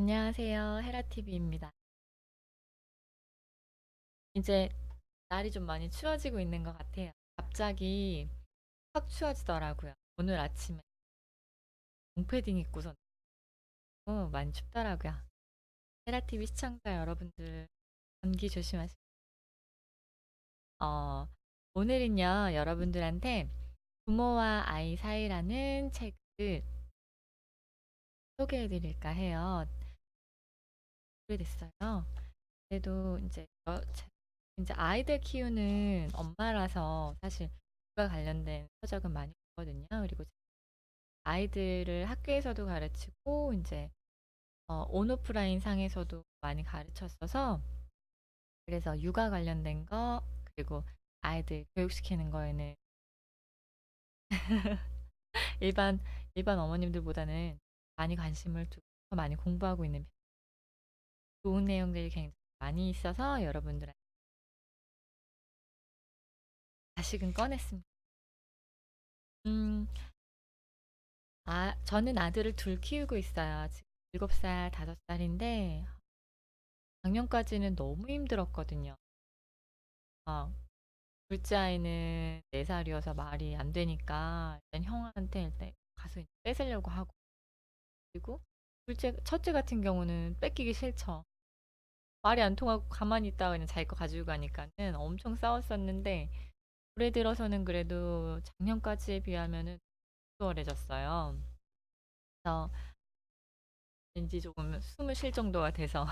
안녕하세요. 헤라TV입니다. 이제 날이 좀 많이 추워지고 있는 것 같아요. 갑자기 확 추워지더라고요. 오늘 아침에 롱패딩 입고서 많이 춥더라고요. 헤라TV 시청자 여러분들 감기 조심하시고. 어, 오늘은요, 여러분들한테 부모와 아이 사이라는 책을 소개해 드릴까 해요. 오래됐어요. 그래도 이제 아이들 키우는 엄마라서 사실 육아 관련된 서적은 많이 보거든요. 그리고 아이들을 학교에서도 가르치고 이제 온오프라인 상에서도 많이 가르쳤어서 그래서 육아 관련된 거 그리고 아이들 교육시키는 거에는 일반 일반 어머님들보다는 많이 관심을 두고 많이 공부하고 있는 좋은 내용들이 굉장히 많이 있어서 여러분들한테 다시금 꺼냈습니다. 음, 저는 아들을 둘 키우고 있어요. 지금 7살, 5살인데 작년까지는 너무 힘들었거든요. 어, 둘째 아이는 4살이어서 말이 안 되니까 일단 형한테 일단 가서 이제 뺏으려고 하고 그리고 첫째 같은 경우는 뺏기기 싫죠. 말이 안 통하고 가만히 있다가 그냥 자기 거 가지고 가니까는 엄청 싸웠었는데 올해 들어서는 그래도 작년까지에 비하면은 수월해졌어요. 그래서 왠지 조금 숨을 쉴 정도가 돼서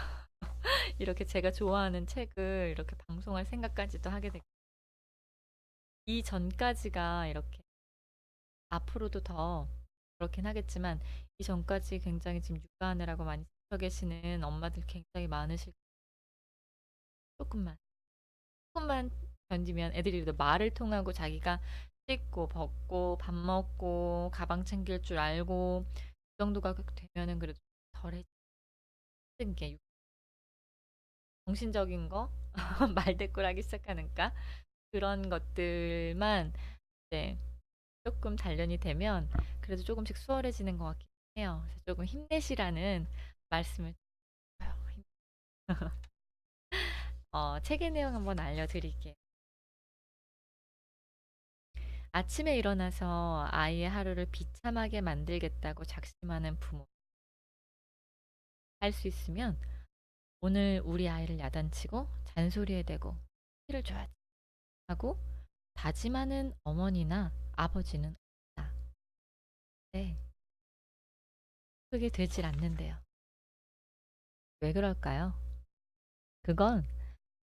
이렇게 제가 좋아하는 책을 이렇게 방송할 생각까지도 하게 됐고 이 전까지가 이렇게 앞으로도 더 그렇긴 하겠지만 이 전까지 굉장히 지금 육아하느라고 많이 지쳐 계시는 엄마들 굉장히 많으실 조금만 조금만 견디면 애들이 도 말을 통하고 자기가 씻고 벗고 밥 먹고 가방 챙길 줄 알고 그 정도가 되면은 그래도 덜 힘든 게 정신적인 거 말대꾸를 하기 시작하니까 그런 것들만 이제 조금 단련이 되면 그래도 조금씩 수월해지는 것 같긴 해요. 그래서 조금 힘내시라는 말씀을 드려요. 책의 내용 한번 알려드릴게요. 아침에 일어나서 아이의 하루를 비참하게 만들겠다고 작심하는 부모. 할 수 있으면 오늘 우리 아이를 야단치고 잔소리에 대고 피를 줘야지 하고 다짐하는 어머니나 아버지는 없다. 네, 그게 되질 않는데요. 왜 그럴까요? 그건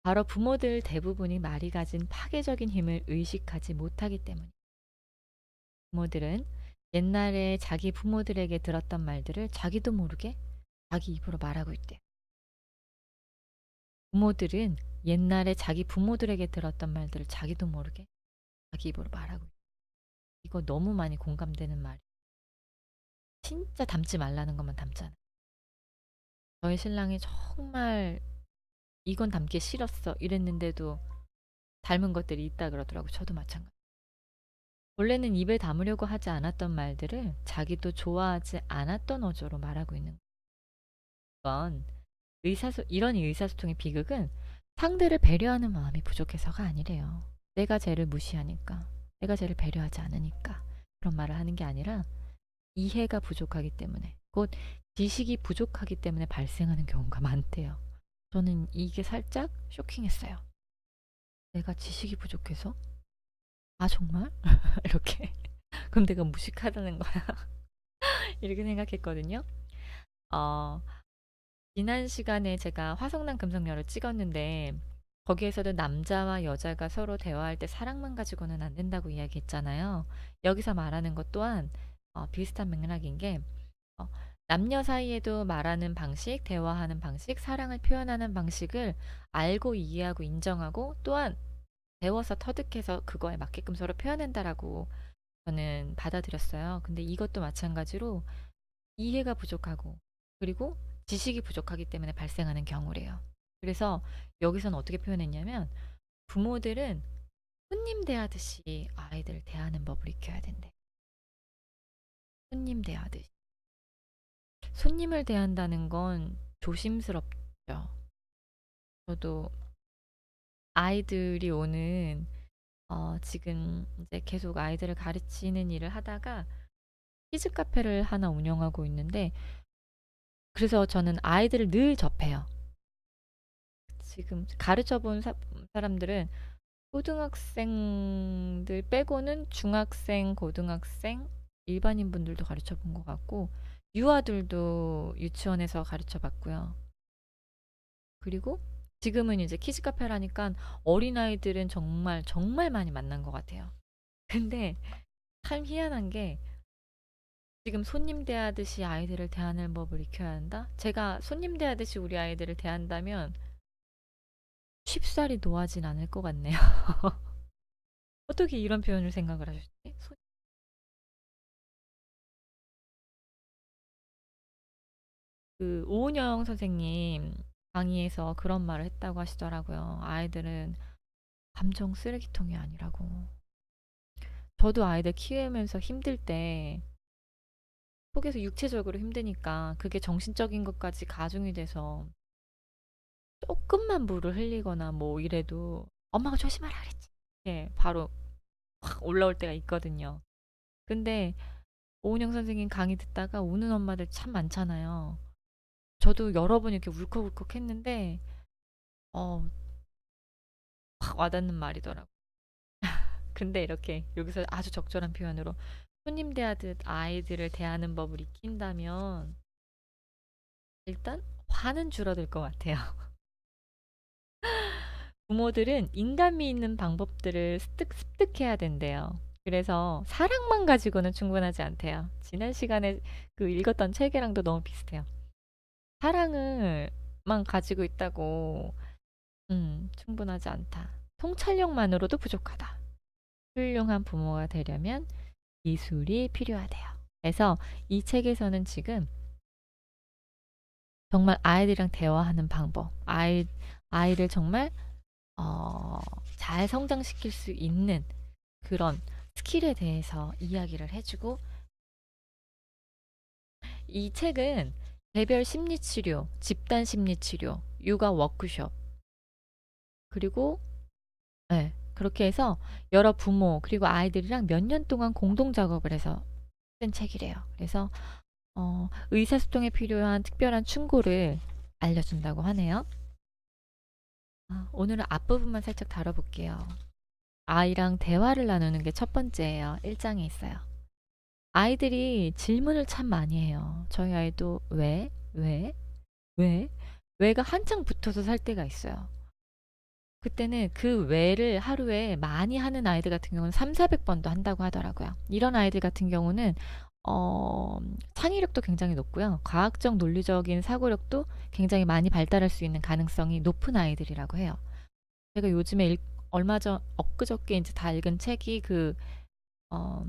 바로 부모들 대부분이 말이 가진 파괴적인 힘을 의식하지 못하기 때문이에요. 부모들은 옛날에 자기 부모들에게 들었던 말들을 자기도 모르게 자기 입으로 말하고 있대요. 부모들은 옛날에 자기 부모들에게 들었던 말들을 자기도 모르게 자기 입으로 말하고 있대요. 이거 너무 많이 공감되는 말이에요. 진짜 닮지 말라는 것만 닮잖아요. 저희 신랑이 정말 이건 닮기 싫었어 이랬는데도 닮은 것들이 있다 그러더라고요. 저도 마찬가지. 원래는 입에 담으려고 하지 않았던 말들을 자기도 좋아하지 않았던 어조로 말하고 있는 건 이런 의사소통의 비극은 상대를 배려하는 마음이 부족해서가 아니래요. 내가 쟤를 무시하니까, 내가 쟤를 배려하지 않으니까 그런 말을 하는 게 아니라 이해가 부족하기 때문에, 곧 지식이 부족하기 때문에 발생하는 경우가 많대요. 저는 이게 살짝 쇼킹했어요. 내가 지식이 부족해서? 아, 정말? 이렇게. 그럼 내가 무식하다는 거야. 이렇게 생각했거든요. 어, 지난 시간에 제가 화성난 금성녀를 찍었는데 거기에서도 남자와 여자가 서로 대화할 때 사랑만 가지고는 안 된다고 이야기했잖아요. 여기서 말하는 것 또한 비슷한 맥락인 게 어, 남녀 사이에도 말하는 방식, 대화하는 방식, 사랑을 표현하는 방식을 알고 이해하고 인정하고 또한 배워서 터득해서 그거에 맞게끔 서로 표현한다라고 저는 받아들였어요. 근데 이것도 마찬가지로 이해가 부족하고 그리고 지식이 부족하기 때문에 발생하는 경우래요. 그래서 여기서는 어떻게 표현했냐면 부모들은 손님 대하듯이 아이들을 대하는 법을 익혀야 된대. 손님 대하듯이. 손님을 대한다는 건 조심스럽죠. 저도 아이들이 오는 지금 이제 계속 아이들을 가르치는 일을 하다가 키즈 카페를 하나 운영하고 있는데 그래서 저는 아이들을 늘 접해요. 지금 가르쳐 본 사람들은 초등학생들 빼고는 중학생, 고등학생, 일반인 분들도 가르쳐 본 것 같고 유아들도 유치원에서 가르쳐 봤고요. 그리고 지금은 이제 키즈 카페라니까 어린아이들은 정말 정말 많이 만난 것 같아요. 근데 참 희한한 게 지금 손님 대하듯이 아이들을 대하는 법을 익혀야 한다? 제가 손님 대하듯이 우리 아이들을 대한다면 쉽사리 놓아진 않을 것 같네요. 어떻게 이런 표현을 생각을 하셨지? 그 오은영 선생님 강의에서 그런 말을 했다고 하시더라고요. 아이들은 감정 쓰레기통이 아니라고. 저도 아이들 키우면서 힘들 때 속에서 육체적으로 힘드니까 그게 정신적인 것까지 가중이 돼서 조금만 물을 흘리거나 뭐 이래도 엄마가 조심하라 그랬지. 예, 바로 확 올라올 때가 있거든요. 근데 오은영 선생님 강의 듣다가 우는 엄마들 참 많잖아요. 저도 여러 번 이렇게 울컥울컥 했는데 어, 확 와닿는 말이더라고요. 근데 이렇게 여기서 아주 적절한 표현으로 손님 대하듯 아이들을 대하는 법을 익힌다면 일단 화는 줄어들 것 같아요. 부모들은 인간미 있는 방법들을 습득해야 된대요. 그래서 사랑만 가지고는 충분하지 않대요. 지난 시간에 그 읽었던 책이랑도 너무 비슷해요. 사랑을만 가지고 있다고 충분하지 않다. 통찰력만으로도 부족하다. 훌륭한 부모가 되려면 기술이 필요하대요. 그래서 이 책에서는 지금 정말 아이들이랑 대화하는 방법, 아이를 정말 어, 잘 성장시킬 수 있는 그런 스킬에 대해서 이야기를 해주고 이 책은 개별 심리치료, 집단 심리치료, 육아 워크숍 그리고 네, 그렇게 해서 여러 부모 그리고 아이들이랑 몇 년 동안 공동 작업을 해서 쓴 책이래요. 그래서 의사소통에 필요한 특별한 충고를 알려준다고 하네요. 오늘은 앞부분만 살짝 다뤄볼게요. 아이랑 대화를 나누는 게 첫 번째예요. 1장에 있어요. 아이들이 질문을 참 많이 해요. 저희 아이도 왜? 왜? 왜? 왜가 한창 붙어서 살 때가 있어요. 그때는 그 왜를 하루에 많이 하는 아이들 같은 경우는 3, 400번도 한다고 하더라고요. 이런 아이들 같은 경우는 창의력도 굉장히 높고요. 과학적 논리적인 사고력도 굉장히 많이 발달할 수 있는 가능성이 높은 아이들이라고 해요. 제가 요즘에 얼마 전 엊그저께 이제 다 읽은 책이 어,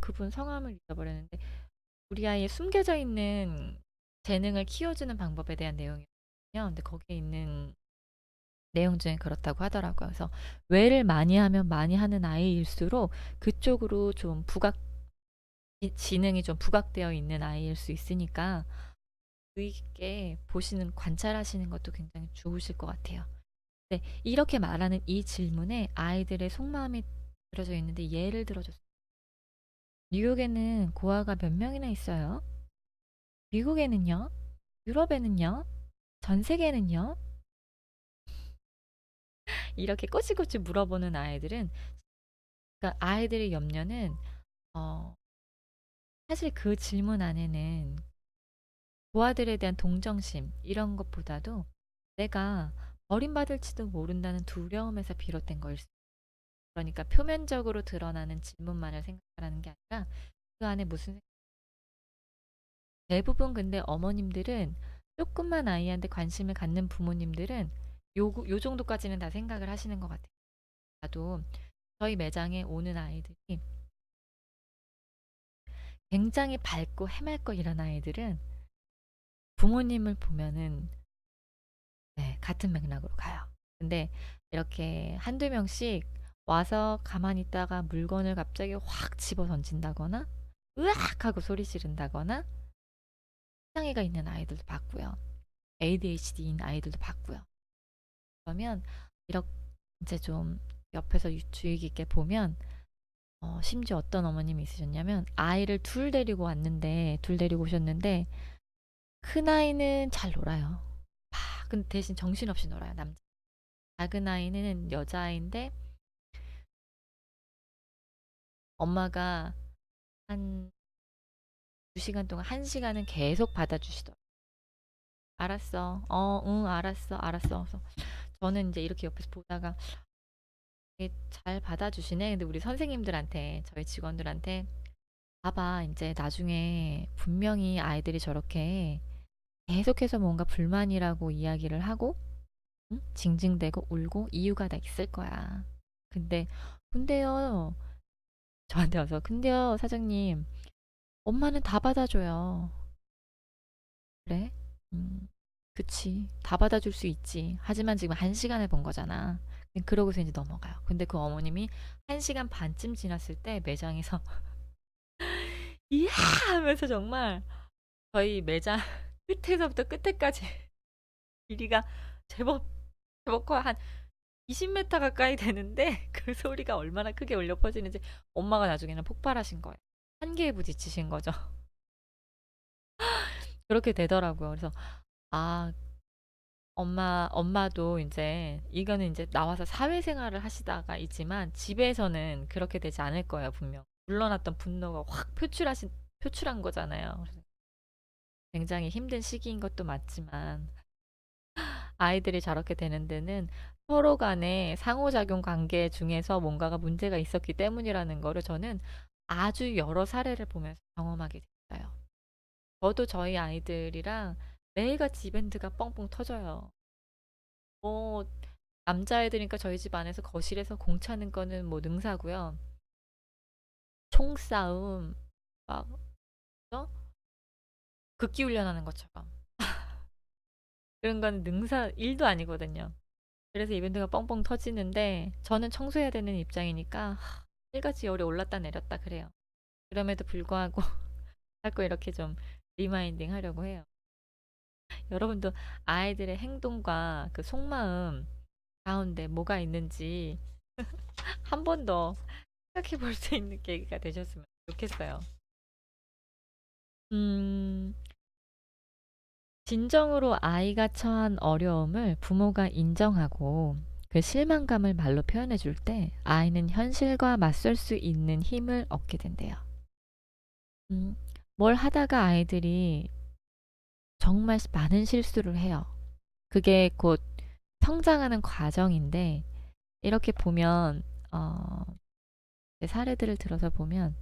그분 성함을 잊어버렸는데 우리 아이의 숨겨져 있는 재능을 키워주는 방법에 대한 내용이거든요. 근데 거기에 있는 내용 중에 그렇다고 하더라고요. 그래서 왜를 많이 하면 많이 하는 아이일수록 그쪽으로 좀 지능이 좀 부각되어 있는 아이일 수 있으니까 의의 깊게 보시는, 관찰하시는 것도 굉장히 좋으실 것 같아요. 네, 이렇게 말하는 이 질문에 아이들의 속마음이 들어져 있는데 예를 들어줬어요. 뉴욕에는 고아가 몇 명이나 있어요? 미국에는요? 유럽에는요? 전 세계는요? 이렇게 꼬치꼬치 물어보는 아이들은, 그러니까 아이들의 염려는, 어, 사실 그 질문 안에는 고아들에 대한 동정심, 이런 것보다도 내가 버림받을지도 모른다는 두려움에서 비롯된 걸, 그러니까 표면적으로 드러나는 질문만을 생각하라는 게 아니라 그 안에 무슨, 대부분 근데 어머님들은 조금만 아이한테 관심을 갖는 부모님들은 요 정도까지는 다 생각을 하시는 것 같아요. 나도 저희 매장에 오는 아이들이 굉장히 밝고 해맑고 이런 아이들은 부모님을 보면은 네, 같은 맥락으로 가요. 근데 이렇게 한두 명씩 와서 가만히 있다가 물건을 갑자기 확 집어 던진다거나 으악 하고 소리 지른다거나 장애가 있는 아이들도 봤고요. ADHD인 아이들도 봤고요. 그러면 이렇게 이제 좀 옆에서 주의 깊게 보면 심지어 어떤 어머님이 있으셨냐면 아이를 둘 데리고 오셨는데 큰 아이는 잘 놀아요. 근데 대신 정신없이 놀아요. 작은 아이는 여자아이인데 엄마가 한 2시간 동안 1시간은 계속 받아주시더라고요. 알았어. 응, 알았어. 알았어. 그래서 저는 이제 이렇게 옆에서 보다가 이게 잘 받아주시네. 근데 우리 선생님들한테, 저희 직원들한테 봐봐. 이제 나중에 분명히 아이들이 저렇게 계속해서 뭔가 불만이라고 이야기를 하고, 응? 징징대고 울고 이유가 다 있을 거야. 근데, 근데요. 저한테 와서, 근데요, 사장님, 엄마는 다 받아줘요. 그래? 그치. 다 받아줄 수 있지. 하지만 지금 1시간을 본 거잖아. 그러고서 이제 넘어가요. 근데 그 어머님이 1시간 반쯤 지났을 때 매장에서 이야 하면서 정말 저희 매장 끝에서부터 끝에까지 길이가 제법 제법 커요. 한 20m 가까이 되는데 그 소리가 얼마나 크게 울려 퍼지는지 엄마가 나중에는 폭발하신 거예요. 한계에 부딪히신 거죠. 그렇게 되더라고요. 그래서 아, 엄마도 이제 이거는 이제 나와서 사회생활을 하시다가 있지만 집에서는 그렇게 되지 않을 거예요, 분명. 물러났던 분노가 확 표출한 거잖아요. 그래서 굉장히 힘든 시기인 것도 맞지만 아이들이 저렇게 되는 데는 서로 간의 상호작용 관계 중에서 뭔가가 문제가 있었기 때문이라는 거를 저는 아주 여러 사례를 보면서 경험하게 됐어요. 저도 저희 아이들이랑 매일같이 이벤트가 뻥뻥 터져요. 뭐 남자애들이니까 저희 집 안에서 거실에서 공 차는 거는 뭐 능사고요. 총싸움, 막 어? 극기 훈련하는 것처럼 그런 건 능사 일도 아니거든요. 그래서 이벤트가 뻥뻥 터지는데 저는 청소해야 되는 입장이니까 일같이 열이 올랐다 내렸다 그래요. 그럼에도 불구하고 자꾸 이렇게 좀 리마인딩 하려고 해요. 여러분도 아이들의 행동과 그 속마음 가운데 뭐가 있는지 한 번 더 생각해 볼 수 있는 계기가 되셨으면 좋겠어요. 음, 진정으로 아이가 처한 어려움을 부모가 인정하고 그 실망감을 말로 표현해 줄 때 아이는 현실과 맞설 수 있는 힘을 얻게 된대요. 음, 뭘 하다가 아이들이 정말 많은 실수를 해요. 그게 곧 성장하는 과정인데 이렇게 보면 사례들을 들어서 보면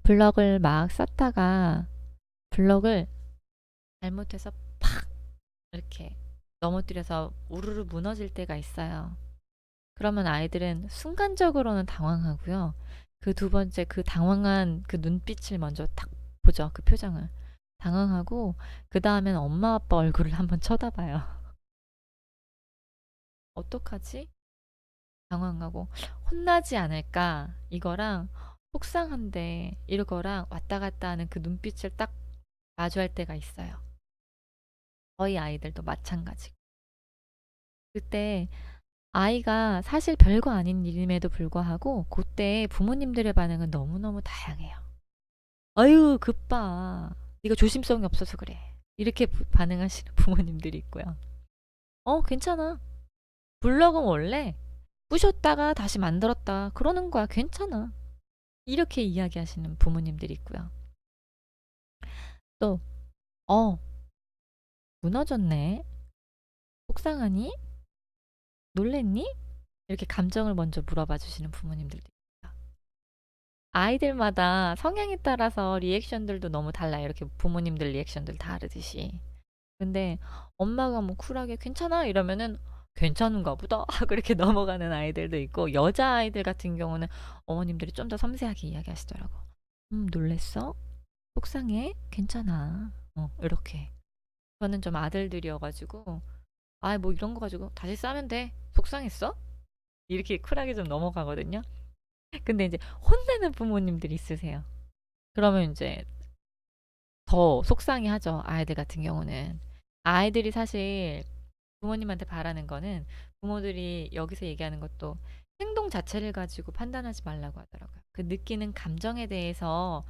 블럭을 막 쌓다가 블럭을 잘못해서 팍 이렇게 넘어뜨려서 우르르 무너질 때가 있어요. 그러면 아이들은 순간적으로는 당황하고요. 그 두 번째 그 당황한 그 눈빛을 먼저 딱 보죠. 그 표정을. 당황하고 그 다음엔 엄마 아빠 얼굴을 한번 쳐다봐요. 어떡하지? 당황하고 혼나지 않을까? 이거랑 속상한데 이거랑 왔다 갔다 하는 그 눈빛을 딱 마주할 때가 있어요. 저희 아이들도 마찬가지고. 그때 아이가 사실 별거 아닌 일임에도 불구하고 그때 부모님들의 반응은 너무너무 다양해요. 아유, 그빠. 네가 조심성이 없어서 그래. 이렇게 반응하시는 부모님들이 있고요. 괜찮아. 블럭은 원래 부셨다가 다시 만들었다. 그러는 거야. 괜찮아. 이렇게 이야기하시는 부모님들이 있고요. 또, 어, 무너졌네. 속상하니? 놀랬니? 이렇게 감정을 먼저 물어봐 주시는 부모님들도 있어요. 아이들마다 성향에 따라서 리액션들도 너무 달라요. 이렇게 부모님들 리액션들 다르듯이. 근데 엄마가 뭐 쿨하게 괜찮아? 이러면은 괜찮은가 보다 하고 이렇게 넘어가는 아이들도 있고 여자아이들 같은 경우는 어머님들이 좀 더 섬세하게 이야기하시더라고. 놀랬어? 속상해? 괜찮아. 이렇게. 저는 좀 아들들이어가지고 뭐 이런 거 가지고 다시 싸면 돼. 속상했어? 이렇게 쿨하게 좀 넘어가거든요. 근데 이제 혼내는 부모님들이 있으세요. 그러면 이제 더 속상해하죠. 아이들 같은 경우는. 아이들이 사실 부모님한테 바라는 거는 부모들이 여기서 얘기하는 것도 행동 자체를 가지고 판단하지 말라고 하더라고요. 그 느끼는 감정에 대해서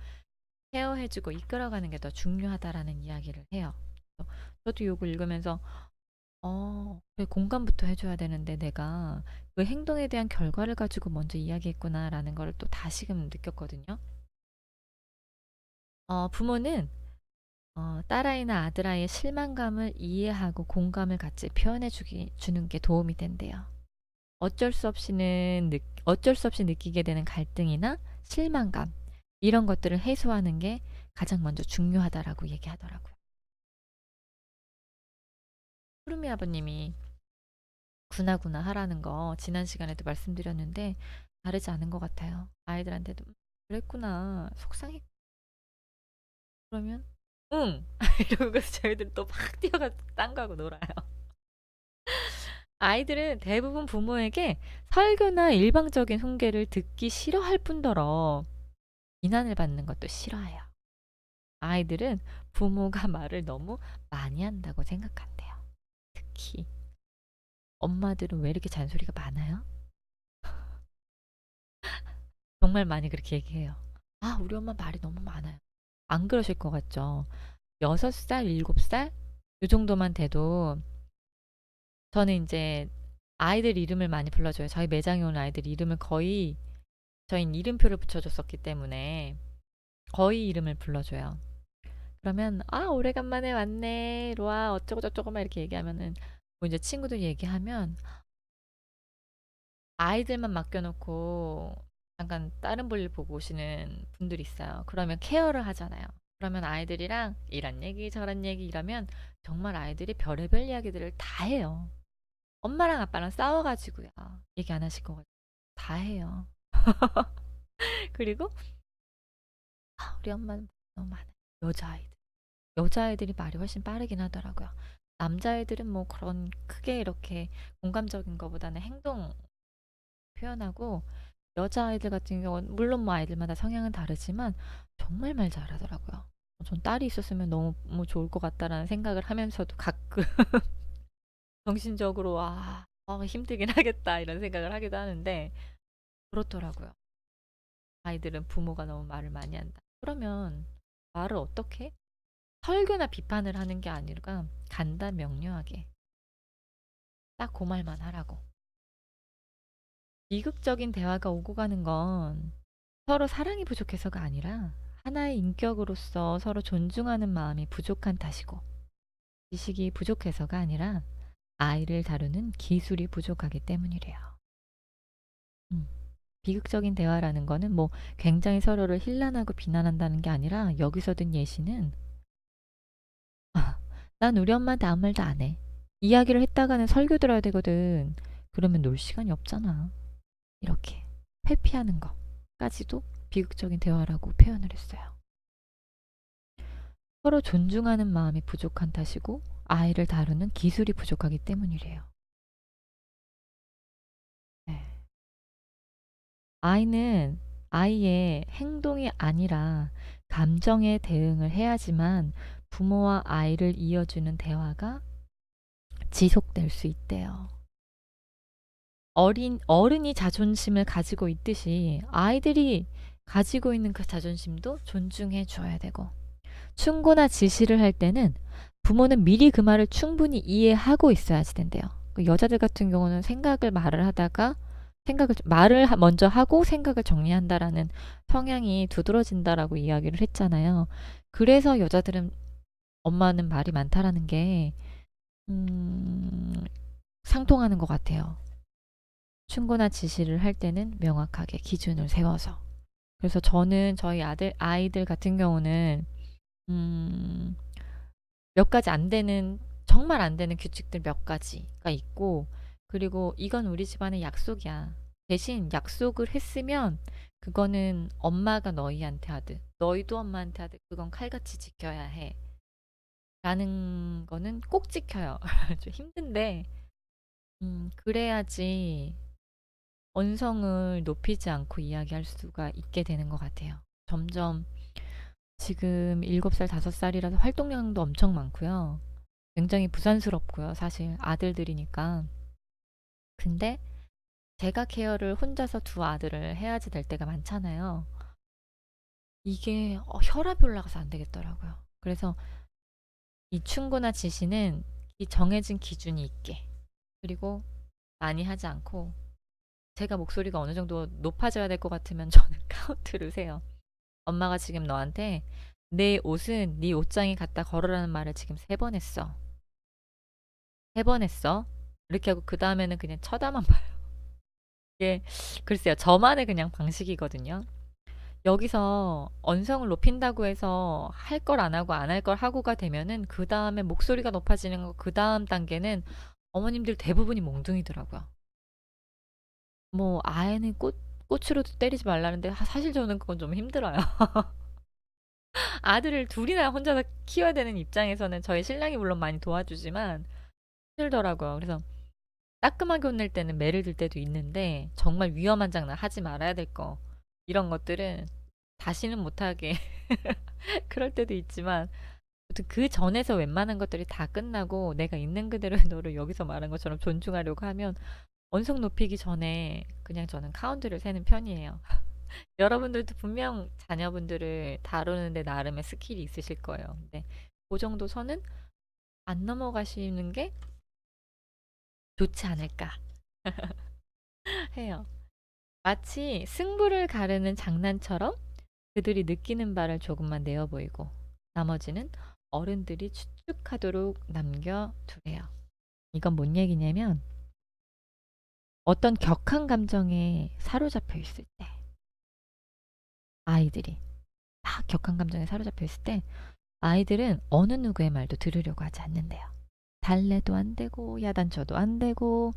케어해주고 이끌어가는 게 더 중요하다라는 이야기를 해요. 그래서 저도 이거 읽으면서 그래, 공감부터 해줘야 되는데 내가 그 행동에 대한 결과를 가지고 먼저 이야기했구나라는 걸 또 다시금 느꼈거든요. 부모는 딸아이나 아들아이의 실망감을 이해하고 공감을 같이 주는 게 도움이 된대요. 어쩔 수 없이 느끼게 되는 갈등이나 실망감, 이런 것들을 해소하는 게 가장 먼저 중요하다라고 얘기하더라고요. 푸르미 아버님이 구나구나 하라는 거 지난 시간에도 말씀드렸는데 다르지 않은 것 같아요. 아이들한테도 그랬구나, 속상해. 그러면 응 이러고서 저희들 또 막 뛰어가서 딴 거하고 놀아요. 아이들은 대부분 부모에게 설교나 일방적인 훈계를 듣기 싫어할 뿐더러 비난을 받는 것도 싫어해요. 아이들은 부모가 말을 너무 많이 한다고 생각한대요. 특히 엄마들은 왜 이렇게 잔소리가 많아요? 정말 많이 그렇게 얘기해요. 아, 우리 엄마 말이 너무 많아요. 안 그러실 것 같죠? 6살, 7살? 요 정도만 돼도 저는 이제 아이들 이름을 많이 불러줘요. 저희 매장에 오는 아이들 이름을 거의 저희는 이름표를 붙여줬었기 때문에 거의 이름을 불러줘요. 그러면 오래간만에 왔네 로아 어쩌고저쩌고 막 이렇게 얘기하면은 뭐 이제 친구들 얘기하면 아이들만 맡겨놓고 잠깐 다른 볼일 보고 오시는 분들이 있어요. 그러면 케어를 하잖아요. 그러면 아이들이랑 이런 얘기 저런 얘기 이러면 정말 아이들이 별의별 이야기들을 다 해요. 엄마랑 아빠랑 싸워가지고요. 얘기 안 하실 것 같아요. 다 해요. 그리고 우리 엄마는 너무 많아요. 여자아이들. 여자아이들이 말이 훨씬 빠르긴 하더라고요. 남자애들은 뭐 그런 크게 이렇게 공감적인 것보다는 행동 표현하고 여자아이들 같은 경우는 물론 뭐 아이들마다 성향은 다르지만 정말 말 잘하더라고요. 전 딸이 있었으면 너무 좋을 것 같다라는 생각을 하면서도 가끔 정신적으로 힘들긴 하겠다 이런 생각을 하기도 하는데 그렇더라고요. 아이들은 부모가 너무 말을 많이 한다. 그러면 말을 어떻게 해? 설교나 비판을 하는 게 아니라 간단 명료하게 딱 그 말만 하라고. 비극적인 대화가 오고 가는 건 서로 사랑이 부족해서가 아니라 하나의 인격으로서 서로 존중하는 마음이 부족한 탓이고 지식이 부족해서가 아니라 아이를 다루는 기술이 부족하기 때문이래요. 음. 비극적인 대화라는 거는 뭐 굉장히 서로를 힐난하고 비난한다는 게 아니라 여기서 든 예시는 난 우리 엄마한테 아무 말도 안 해. 이야기를 했다가는 설교 들어야 되거든. 그러면 놀 시간이 없잖아. 이렇게 회피하는 것까지도 비극적인 대화라고 표현을 했어요. 서로 존중하는 마음이 부족한 탓이고 아이를 다루는 기술이 부족하기 때문이래요. 네. 아이는 아이의 행동이 아니라 감정에 대응을 해야지만 부모와 아이를 이어주는 대화가 지속될 수 있대요. 어른이 자존심을 가지고 있듯이 아이들이 가지고 있는 그 자존심도 존중해 줘야 되고 충고나 지시를 할 때는 부모는 미리 그 말을 충분히 이해하고 있어야지 된대요. 그 여자들 같은 경우는 말을 먼저 하고 생각을 정리한다라는 성향이 두드러진다라고 이야기를 했잖아요. 그래서 여자들은 엄마는 말이 많다라는 게 상통하는 것 같아요. 충고나 지시를 할 때는 명확하게 기준을 세워서. 그래서 저는 저희 아이들 같은 경우는 음, 몇 가지 안 되는 정말 안 되는 규칙들 몇 가지가 있고 그리고 이건 우리 집안의 약속이야. 대신 약속을 했으면 그거는 엄마가 너희한테 하듯 너희도 엄마한테 하듯 그건 칼같이 지켜야 해. 라는 거는 꼭 지켜요. 좀 힘든데 그래야지 언성을 높이지 않고 이야기할 수가 있게 되는 것 같아요. 점점 지금 7살, 5살이라서 활동량도 엄청 많고요. 굉장히 부산스럽고요. 사실 아들들이니까. 근데 제가 케어를 혼자서 두 아들을 해야지 될 때가 많잖아요. 이게 혈압이 올라가서 안 되겠더라고요. 그래서 이 충고나 지시는 이 정해진 기준이 있게, 그리고 많이 하지 않고, 제가 목소리가 어느 정도 높아져야 될 것 같으면 저는 카운트를 세요. 엄마가 지금 너한테 내 옷은 네 옷장에 갖다 걸으라는 말을 지금 3번 했어. 3번 했어. 이렇게 하고 그 다음에는 그냥 쳐다만 봐요. 이게 글쎄요. 저만의 그냥 방식이거든요. 여기서 언성을 높인다고 해서 할 걸 안 하고 안 할 걸 하고가 되면은 그 다음에 목소리가 높아지는 거, 그 다음 단계는 어머님들 대부분이 몽둥이더라고요. 뭐 아이는 꽃으로도 때리지 말라는데 사실 저는 그건 좀 힘들어요. 아들을 둘이나 혼자서 키워야 되는 입장에서는 저희 신랑이 물론 많이 도와주지만 힘들더라고요. 그래서 따끔하게 혼낼 때는 매를 들 때도 있는데, 정말 위험한 장난 하지 말아야 될 거, 이런 것들은 다시는 못하게 그럴 때도 있지만, 아무튼 그 전에서 웬만한 것들이 다 끝나고 내가 있는 그대로의 너를 여기서 말한 것처럼 존중하려고 하면 언성 높이기 전에 그냥 저는 카운트를 세는 편이에요. 여러분들도 분명 자녀분들을 다루는데 나름의 스킬이 있으실 거예요. 근데 그 정도 선은 안 넘어가시는 게 좋지 않을까 해요. 마치 승부를 가르는 장난처럼 그들이 느끼는 바를 조금만 내어 보이고, 나머지는 어른들이 추측하도록 남겨두래요. 이건 뭔 얘기냐면, 어떤 격한 감정에 사로잡혀 있을 때, 아이들이 막 격한 감정에 사로잡혀 있을 때 아이들은 어느 누구의 말도 들으려고 하지 않는데요. 달래도 안 되고 야단쳐도 안 되고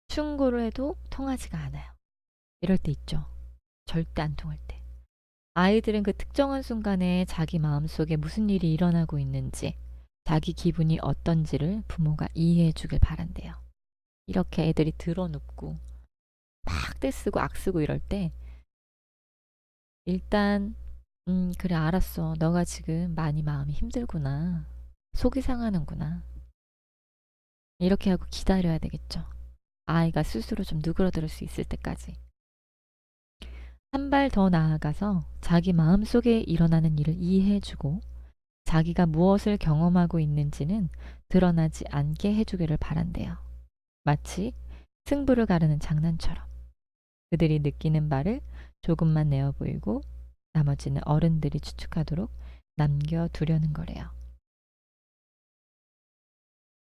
충고를 해도 통하지가 않아요. 이럴 때 있죠. 절대 안 통할 때. 아이들은 그 특정한 순간에 자기 마음속에 무슨 일이 일어나고 있는지, 자기 기분이 어떤지를 부모가 이해해 주길 바란대요. 이렇게 애들이 드러눕고 막 떼쓰고 악쓰고 이럴 때 일단 그래 알았어. 너가 지금 많이 마음이 힘들구나. 속이 상하는구나. 이렇게 하고 기다려야 되겠죠. 아이가 스스로 좀 누그러들 수 있을 때까지. 한 발 더 나아가서 자기 마음속에 일어나는 일을 이해해주고, 자기가 무엇을 경험하고 있는지는 드러나지 않게 해주기를 바란대요. 마치 승부를 가르는 장난처럼 그들이 느끼는 바를 조금만 내어 보이고 나머지는 어른들이 추측하도록 남겨두려는 거래요.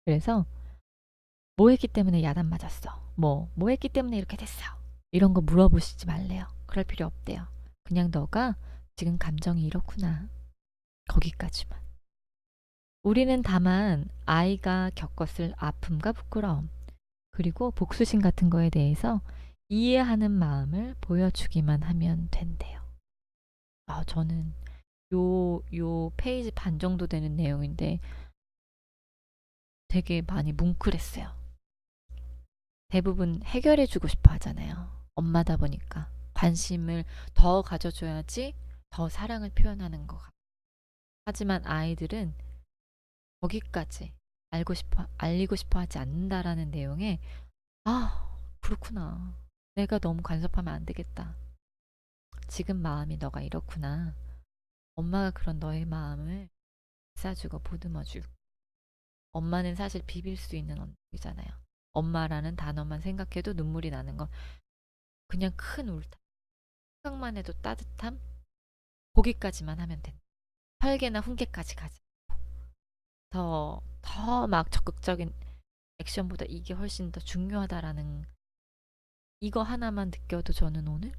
그래서 뭐 했기 때문에 야단 맞았어. 뭐 했기 때문에 이렇게 됐어. 이런 거 물어보시지 말래요. 그럴 필요 없대요. 그냥 너가 지금 감정이 이렇구나. 거기까지만. 우리는 다만 아이가 겪었을 아픔과 부끄러움, 그리고 복수심 같은 거에 대해서 이해하는 마음을 보여주기만 하면 된대요. 저는 요 페이지 반 정도 되는 내용인데 되게 많이 뭉클했어요. 대부분 해결해주고 싶어 하잖아요. 엄마다 보니까. 관심을 더 가져줘야지 더 사랑을 표현하는 것 같아요. 하지만 아이들은 거기까지 알리고 싶어 하지 않는다라는 내용에, 그렇구나. 내가 너무 간섭하면 안 되겠다. 지금 마음이 너가 이렇구나. 엄마가 그런 너의 마음을 싸주고 보듬어줄. 엄마는 사실 비빌 수 있는 언니잖아요. 엄마라는 단어만 생각해도 눈물이 나는 건 그냥 큰 울타. 생각만 해도 따뜻함? 거기까지만 하면 된다. 설계나 훈계까지 가지. 더 막 적극적인 액션보다 이게 훨씬 더 중요하다라는, 이거 하나만 느껴도 저는 오늘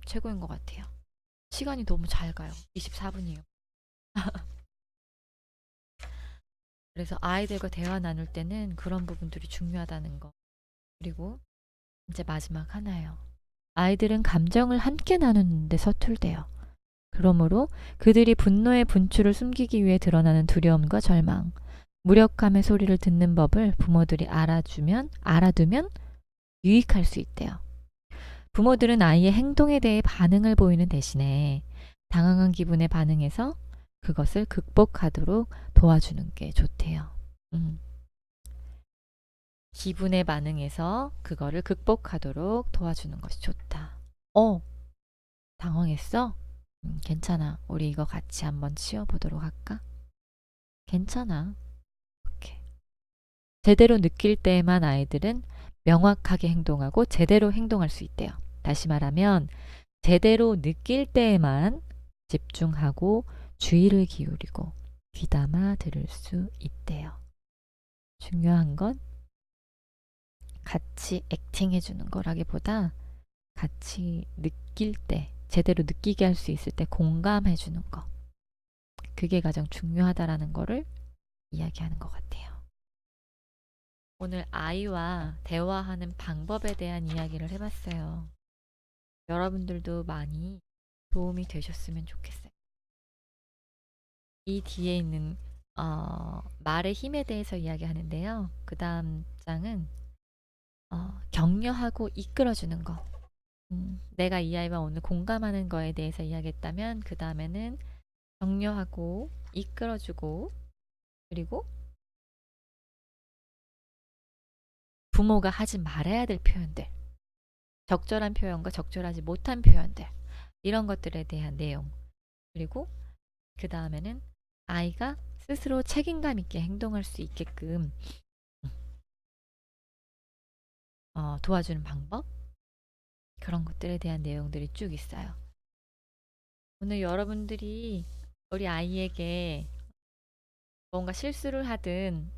최고인 것 같아요. 시간이 너무 잘 가요. 24분이에요. 그래서 아이들과 대화 나눌 때는 그런 부분들이 중요하다는 거. 그리고 이제 마지막 하나예요. 아이들은 감정을 함께 나누는데 서툴대요. 그러므로 그들이 분노의 분출을 숨기기 위해 드러나는 두려움과 절망, 무력감의 소리를 듣는 법을 부모들이 알아두면 유익할 수 있대요. 부모들은 아이의 행동에 대해 반응을 보이는 대신에 당황한 기분에 반응해서 그것을 극복하도록 도와주는 게 좋대요. 기분에 반응해서 그거를 극복하도록 도와주는 것이 좋다. 당황했어? 괜찮아. 우리 이거 같이 한번 치워보도록 할까? 괜찮아. 이렇게. 제대로 느낄 때에만 아이들은 명확하게 행동하고 제대로 행동할 수 있대요. 다시 말하면 제대로 느낄 때에만 집중하고 주의를 기울이고 귀담아 들을 수 있대요. 중요한 건 같이 액팅해 주는 거라기보다 같이 느낄 때, 제대로 느끼게 할 수 있을 때 공감해 주는 거. 그게 가장 중요하다라는 거를 이야기하는 것 같아요. 오늘 아이와 대화하는 방법에 대한 이야기를 해봤어요. 여러분들도 많이 도움이 되셨으면 좋겠어요. 이 뒤에 있는 말의 힘에 대해서 이야기하는데요. 그 다음 장은 격려하고 이끌어주는 거. 내가 이 아이와 오늘 공감하는 거에 대해서 이야기했다면 그 다음에는 격려하고 이끌어주고 그리고 부모가 하지 말아야 될 표현들, 적절한 표현과 적절하지 못한 표현들, 이런 것들에 대한 내용, 그리고 그 다음에는 아이가 스스로 책임감 있게 행동할 수 있게끔 도와주는 방법, 그런 것들에 대한 내용들이 쭉 있어요. 오늘 여러분들이 우리 아이에게 뭔가 실수를 하든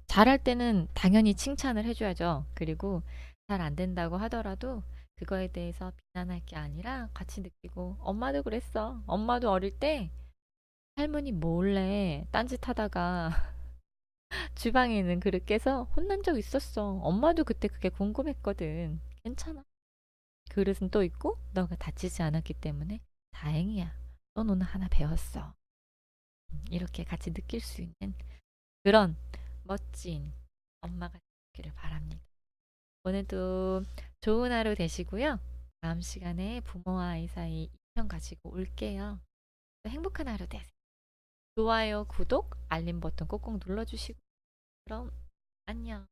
잘할 때는 당연히 칭찬을 해줘야죠. 그리고 잘 안 된다고 하더라도 그거에 대해서 비난할 게 아니라 같이 느끼고 엄마도 그랬어. 엄마도 어릴 때 할머니 몰래 딴짓하다가 주방에 있는 그릇 깨서 혼난 적 있었어. 엄마도 그때 그게 궁금했거든. 괜찮아. 그릇은 또 있고 너가 다치지 않았기 때문에 다행이야. 넌 오늘 하나 배웠어. 이렇게 같이 느낄 수 있는 그런 멋진 엄마가 되기를 바랍니다. 오늘도 좋은 하루 되시고요. 다음 시간에 부모와 아이 사이 2편 가지고 올게요. 행복한 하루 되세요. 좋아요, 구독, 알림 버튼 꼭꼭 눌러주시고 그럼 안녕.